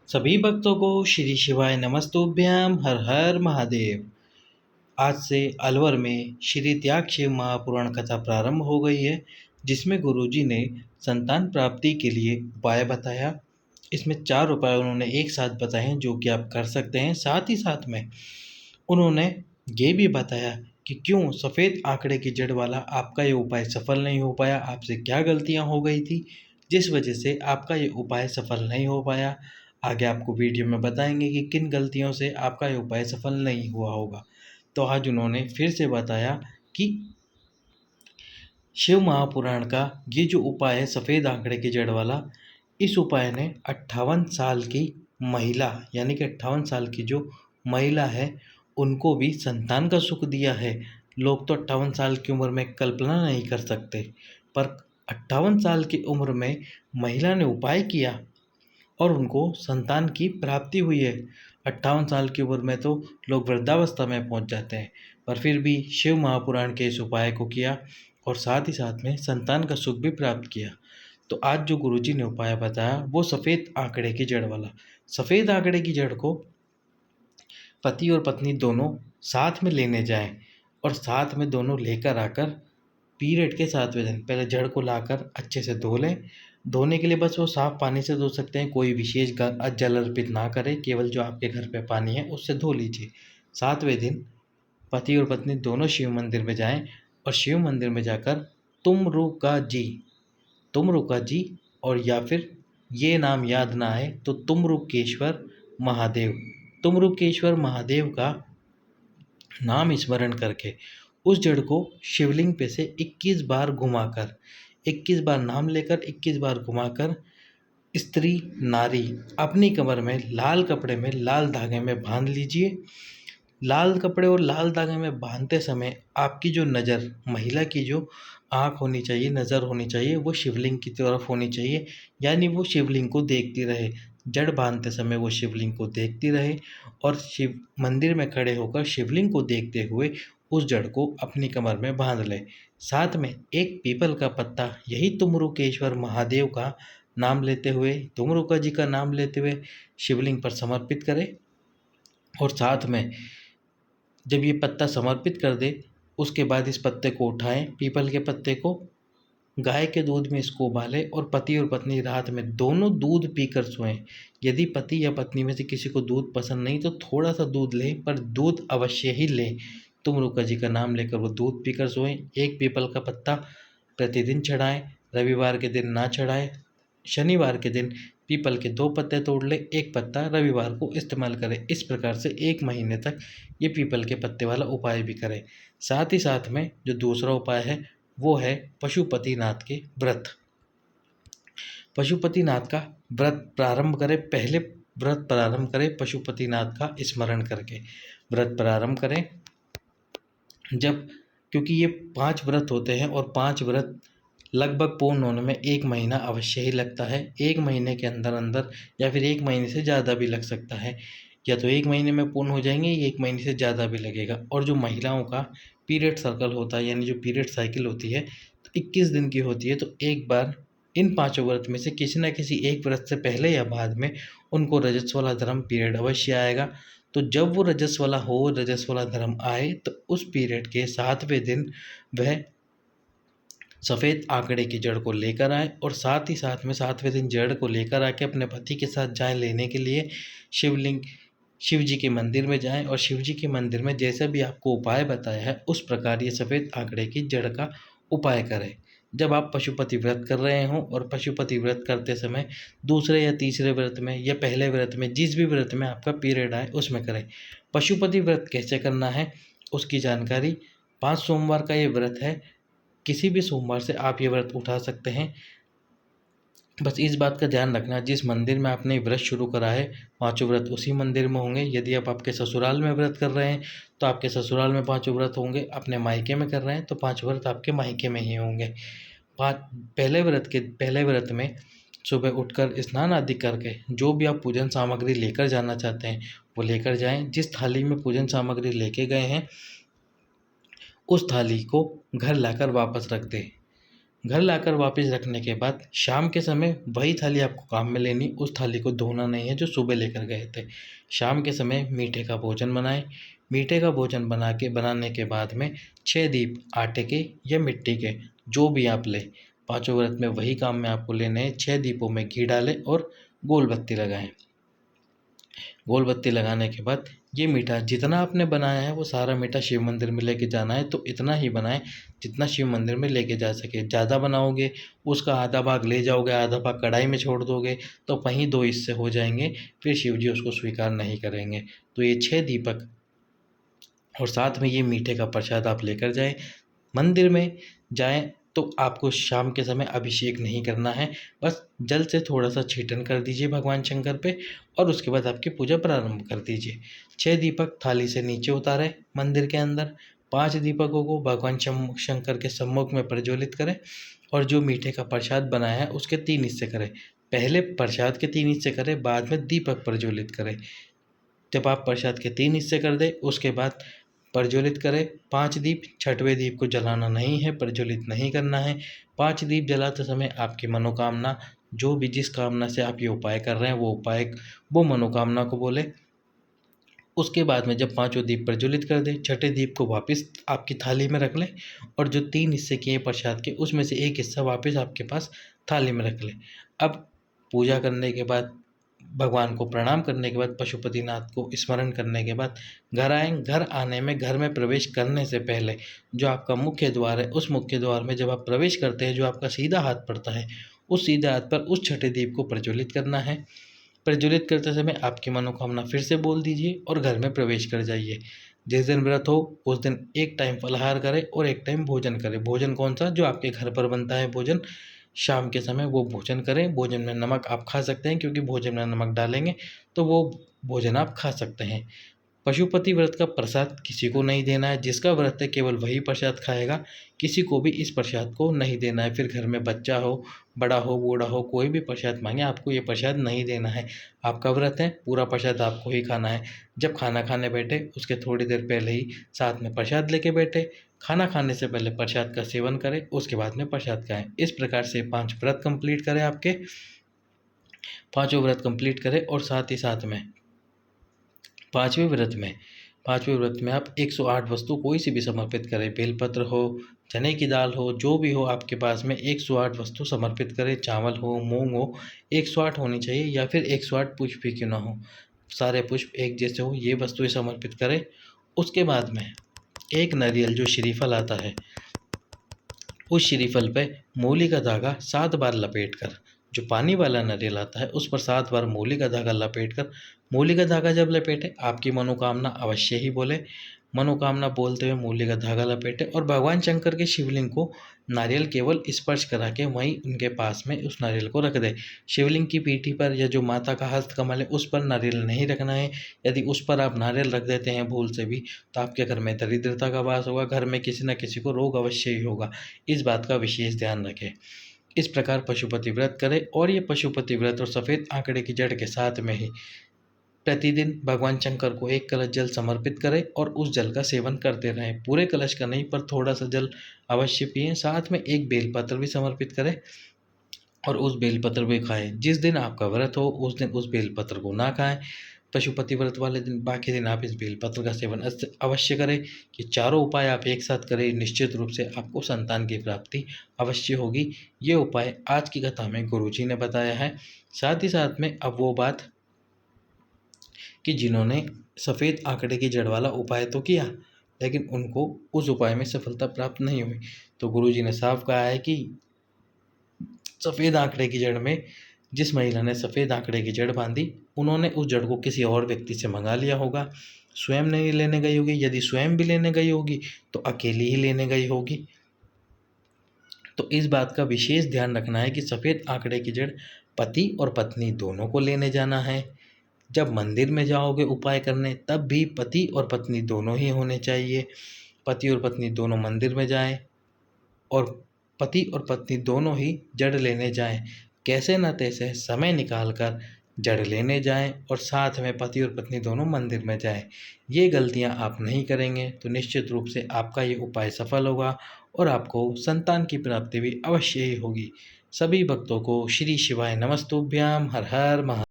सभी भक्तों को श्री शिवाय नमस्तुभ्याम हर हर महादेव। आज से अलवर में श्री त्याग शिव महापुराण कथा प्रारंभ हो गई है, जिसमें गुरुजी ने संतान प्राप्ति के लिए उपाय बताया। इसमें 4 उपाय उन्होंने एक साथ बताए हैं जो कि आप कर सकते हैं। साथ ही साथ में उन्होंने ये भी बताया कि क्यों सफ़ेद आंकड़े की जड़ वाला आपका ये उपाय सफल नहीं हो पाया, आपसे क्या गलतियां हो गई थी जिस वजह से आपका ये उपाय सफल नहीं हो पाया। आगे आपको वीडियो में बताएंगे कि किन गलतियों से आपका ये उपाय सफल नहीं हुआ होगा। तो आज उन्होंने फिर से बताया कि शिव महापुराण का ये जो उपाय है सफ़ेद आंकड़े की जड़ वाला, इस उपाय ने 58 साल की महिला यानी कि 58 साल की जो महिला है उनको भी संतान का सुख दिया है। लोग तो 58 साल की उम्र में कल्पना नहीं कर सकते, पर 58 साल की उम्र में महिला ने उपाय किया और उनको संतान की प्राप्ति हुई है। 58 साल की उम्र में तो लोग वृद्धावस्था में पहुंच जाते हैं, पर फिर भी शिव महापुराण के इस उपाय को किया और साथ ही साथ में संतान का सुख भी प्राप्त किया। तो आज जो गुरुजी ने उपाय बताया वो सफ़ेद आंकड़े की जड़ वाला। सफ़ेद आंकड़े की जड़ को पति और पत्नी दोनों साथ में लेने जाएं और साथ में दोनों लेकर आकर पीरियड के 7वें दिन पहले जड़ को लाकर अच्छे से धो लें। धोने के लिए बस वो साफ़ पानी से धो सकते हैं, कोई विशेष जल अर्पित ना करें, केवल जो आपके घर पे पानी है उससे धो लीजिए। 7वें दिन पति और पत्नी दोनों शिव मंदिर में जाएं और शिव मंदिर में जाकर तुमरुका जी और या फिर ये नाम याद ना आए तो तुमरुकेश्वर महादेव का नाम स्मरण करके उस जड़ को शिवलिंग पे से 21 बार घुमाकर 21 बार नाम लेकर 21 बार घुमाकर स्त्री नारी अपनी कमर में लाल कपड़े में लाल धागे में बांध लीजिए। लाल कपड़े और लाल धागे में बांधते समय आपकी जो नज़र, महिला की जो आँख होनी चाहिए, नज़र होनी चाहिए, वो शिवलिंग की तरफ होनी चाहिए, यानी वो शिवलिंग को देखती रहे। जड़ बांधते समय वो शिवलिंग को देखती रहे और शिव मंदिर में खड़े होकर शिवलिंग को देखते हुए उस जड़ को अपनी कमर में बांध ले। साथ में एक पीपल का पत्ता, यही तुमरुकेश्वर महादेव का नाम लेते हुए, तुमरुका जी का नाम लेते हुए शिवलिंग पर समर्पित करें और साथ में जब ये पत्ता समर्पित कर दे उसके बाद इस पत्ते को उठाएं, पीपल के पत्ते को गाय के दूध में इसको उबालें और पति और पत्नी रात में दोनों दूध पीकर सोएं। यदि पति या पत्नी में से किसी को दूध पसंद नहीं तो थोड़ा सा दूध लें, पर दूध अवश्य ही लें। तुमरुका जी का नाम लेकर वो दूध पीकर सोएं। एक पीपल का पत्ता प्रतिदिन चढ़ाएं, रविवार के दिन ना चढ़ाएं। शनिवार के दिन पीपल के 2 पत्ते तोड़ लें, 1 पत्ता रविवार को इस्तेमाल करें। इस प्रकार से 1 महीने तक ये पीपल के पत्ते वाला उपाय भी करें। साथ ही साथ में जो दूसरा उपाय है वो है पशुपतिनाथ के व्रत। पशुपतिनाथ का व्रत प्रारंभ करें, पहले व्रत प्रारंभ करें पशुपतिनाथ का स्मरण करके व्रत प्रारंभ करें। जब क्योंकि ये 5 व्रत होते हैं और 5 व्रत लगभग पूर्ण होने में 1 महीना अवश्य ही लगता है। 1 महीने के अंदर अंदर या फिर 1 महीने से ज़्यादा भी लग सकता है, या तो 1 महीने में पूर्ण हो जाएंगे या 1 महीने से ज़्यादा भी लगेगा। और जो महिलाओं का पीरियड सर्कल होता है यानी जो पीरियड साइकिल होती है तो 21 दिन की होती है, तो एक बार इन 5 व्रत में से किसी न किसी एक व्रत से पहले या बाद में उनको रजस्वला वाला धर्म पीरियड अवश्य आएगा। तो जब वो रजस्वला वाला धर्म आए तो उस पीरियड के 7वें दिन वह सफ़ेद आंकड़े की जड़ को लेकर आए और साथ ही साथ में 7वें दिन जड़ को लेकर आके अपने पति के साथ जाएं लेने के लिए। शिव जी के मंदिर में जाएं और शिव जी के मंदिर में जैसा भी आपको उपाय बताया है उस प्रकार ये सफ़ेद आंकड़े की जड़ का उपाय करें। जब आप पशुपति व्रत कर रहे हों और पशुपति व्रत करते समय दूसरे या तीसरे व्रत में या पहले व्रत में, जिस भी व्रत में आपका पीरियड आए उसमें करें। पशुपति व्रत कैसे करना है उसकी जानकारी, 5 सोमवार का ये व्रत है। किसी भी सोमवार से आप ये व्रत उठा सकते हैं। बस इस बात का ध्यान रखना, जिस मंदिर में आपने व्रत शुरू करा है 5 व्रत उसी मंदिर में होंगे। यदि आप आपके ससुराल में व्रत कर रहे हैं तो आपके ससुराल में 5 व्रत होंगे, अपने मायके में कर रहे हैं तो 5 व्रत आपके मायके में ही होंगे। पहले व्रत में सुबह उठकर स्नान आदि करके जो भी आप पूजन सामग्री लेकर जाना चाहते हैं वो लेकर जाएं। जिस थाली में पूजन सामग्री लेके गए हैं उस थाली को घर लाकर वापस रख दें। घर लाकर वापस रखने के बाद शाम के समय वही थाली आपको काम में लेनी, उस थाली को धोना नहीं है जो सुबह लेकर गए थे। शाम के समय मीठे का भोजन बनाएं। मीठे का भोजन बनाने के बाद में 6 दीप आटे के या मिट्टी के, जो भी आप लें, पाँचों व्रत में वही काम में आपको लेने हैं। 6 दीपों में घी डालें और गोल बत्ती लगाएं। गोल बत्ती लगाने के बाद ये मीठा जितना आपने बनाया है वो सारा मीठा शिव मंदिर में लेके जाना है। तो इतना ही बनाएं जितना शिव मंदिर में लेके जा सके। ज़्यादा बनाओगे उसका आधा भाग ले जाओगे, आधा भाग कढ़ाई में छोड़ दोगे तो वहीं दो हिस्से हो जाएंगे, फिर शिव जी उसको स्वीकार नहीं करेंगे। तो ये 6 दीपक और साथ में ये मीठे का प्रसाद आप लेकर जाएं। मंदिर में जाएं तो आपको शाम के समय अभिषेक नहीं करना है, बस जल से थोड़ा सा छींटन कर दीजिए भगवान शंकर पे और उसके बाद आपकी पूजा प्रारंभ कर दीजिए। 6 दीपक थाली से नीचे उतारें मंदिर के अंदर। 5 दीपकों को भगवान शंकर के सम्मुख में प्रज्वलित करें और जो मीठे का प्रसाद बनाया है उसके 3 हिस्से करें। पहले प्रसाद के 3 हिस्से करें, बाद में दीपक प्रज्वलित करें। जब आप प्रसाद के 3 हिस्से कर दें उसके बाद प्रज्वलित करें 5 दीप। 6वें दीप को जलाना नहीं है, प्रज्वलित नहीं करना है। 5 दीप जलाते समय आपकी मनोकामना, जो भी जिस कामना से आप ये उपाय कर रहे हैं वो मनोकामना को बोले। उसके बाद में जब पांचों दीप प्रज्वलित कर दें, 6ठे दीप को वापस आपकी थाली में रख लें और जो 3 हिस्से किए प्रसाद के उसमें से एक हिस्सा वापस आपके पास थाली में रख लें। अब पूजा करने के बाद, भगवान को प्रणाम करने के बाद, पशुपतिनाथ को स्मरण करने के बाद घर आएँ। घर आने में, घर में प्रवेश करने से पहले जो आपका मुख्य द्वार है उस मुख्य द्वार में जब आप प्रवेश करते हैं, जो आपका सीधा हाथ पड़ता है उस सीधे हाथ पर उस 6ठे दीप को प्रज्वलित करना है। प्रज्वलित करते समय आपकी मनोकामना फिर से बोल दीजिए और घर में प्रवेश कर जाइए। जिस दिन व्रत हो उस दिन एक टाइम फलाहार करें और एक टाइम भोजन करें। भोजन कौन सा? जो आपके घर पर बनता है भोजन, शाम के समय वो भोजन करें। भोजन में नमक आप खा सकते हैं, क्योंकि भोजन में नमक डालेंगे तो वो भोजन आप खा सकते हैं। पशुपति व्रत का प्रसाद किसी को नहीं देना है। जिसका व्रत है केवल वही प्रसाद खाएगा, किसी को भी इस प्रसाद को नहीं देना है। फिर घर में बच्चा हो, बड़ा हो, बूढ़ा हो, कोई भी प्रसाद मांगे आपको ये प्रसाद नहीं देना है। आपका व्रत है, पूरा प्रसाद आपको ही खाना है। जब खाना खाने बैठे उसके थोड़ी देर पहले ही साथ में प्रसाद लेके बैठे। खाना खाने से पहले प्रसाद का सेवन करें, उसके बाद में प्रसाद खाएं। इस प्रकार से 5 व्रत कंप्लीट करें। आपके 5 व्रत कंप्लीट करें और साथ ही साथ में पाँचवें व्रत में पाँचवें व्रत में आप 108 वस्तु कोई सी भी समर्पित करें। बेलपत्र हो, चने की दाल हो, जो भी हो आपके पास में 108 वस्तु समर्पित करें। चावल हो, मूंग हो, 108 होनी चाहिए, या फिर 108 पुष्प भी क्यों ना हो, सारे पुष्प एक जैसे हो, ये वस्तुएं समर्पित करें। उसके बाद में एक नारियल जो श्रीफल आता है, उस श्रीफल पे मूली का धागा 7 बार लपेट कर, जो पानी वाला नारियल आता है उस पर 7 बार मूली का धागा लपेट कर, मूली का धागा जब लपेटे आपकी मनोकामना अवश्य ही बोले। मनोकामना बोलते हुए मूली का धागा लपेटे और भगवान शंकर के शिवलिंग को नारियल केवल स्पर्श करा के वहीं उनके पास में उस नारियल को रख दे। शिवलिंग की पीठी पर या जो माता का हस्त कमल है उस पर नारियल नहीं रखना है। यदि उस पर आप नारियल रख देते हैं भूल से भी तो आपके घर में दरिद्रता का वास होगा, घर में किसी न किसी को रोग अवश्य ही होगा। इस बात का विशेष ध्यान रखें। इस प्रकार पशुपति व्रत करें और ये पशुपति व्रत और सफ़ेद आंकड़े की जड़ के साथ में ही प्रतिदिन भगवान शंकर को 1 कलश जल समर्पित करें और उस जल का सेवन करते रहें। पूरे कलश का नहीं, पर थोड़ा सा जल अवश्य पिएं। साथ में एक बेलपत्र भी समर्पित करें और उस बेलपत्र भी खाएं। जिस दिन आपका व्रत हो उस दिन उस बेलपत्र को ना खाएं। पशुपति व्रत वाले दिन, बाकी दिन आप इस बेलपत्र का सेवन अवश्य करें। कि चारों उपाय आप एक साथ करें, निश्चित रूप से आपको संतान की प्राप्ति अवश्य होगी। ये उपाय आज की कथा में गुरुजी ने बताया है। साथ ही साथ में अब वो बात कि जिन्होंने सफ़ेद आंकड़े की जड़ वाला उपाय तो किया लेकिन उनको उस उपाय में सफलता प्राप्त नहीं हुई, तो गुरुजी ने साफ कहा है कि सफ़ेद आंकड़े की जड़ में जिस महिला ने सफ़ेद आंकड़े की जड़ बांधी, उन्होंने उस जड़ को किसी और व्यक्ति से मंगा लिया होगा, स्वयं नहीं लेने गई होगी। यदि स्वयं भी लेने गई होगी तो अकेली ही लेने गई होगी। तो इस बात का विशेष ध्यान रखना है कि सफ़ेद आंकड़े की जड़ पति और पत्नी दोनों को लेने जाना है। जब मंदिर में जाओगे उपाय करने तब भी पति और पत्नी दोनों ही होने चाहिए। पति और पत्नी दोनों मंदिर में जाएं और पति और पत्नी दोनों ही जड़ लेने जाएं। कैसे न तैसे समय निकाल कर जड़ लेने जाएं और साथ में पति और पत्नी दोनों मंदिर में जाएं। ये गलतियां आप नहीं करेंगे तो निश्चित रूप से आपका ये उपाय सफल होगा और आपको संतान की प्राप्ति भी अवश्य ही होगी। सभी भक्तों को श्री शिवाय नमस्तुभ्याम। हर हर महा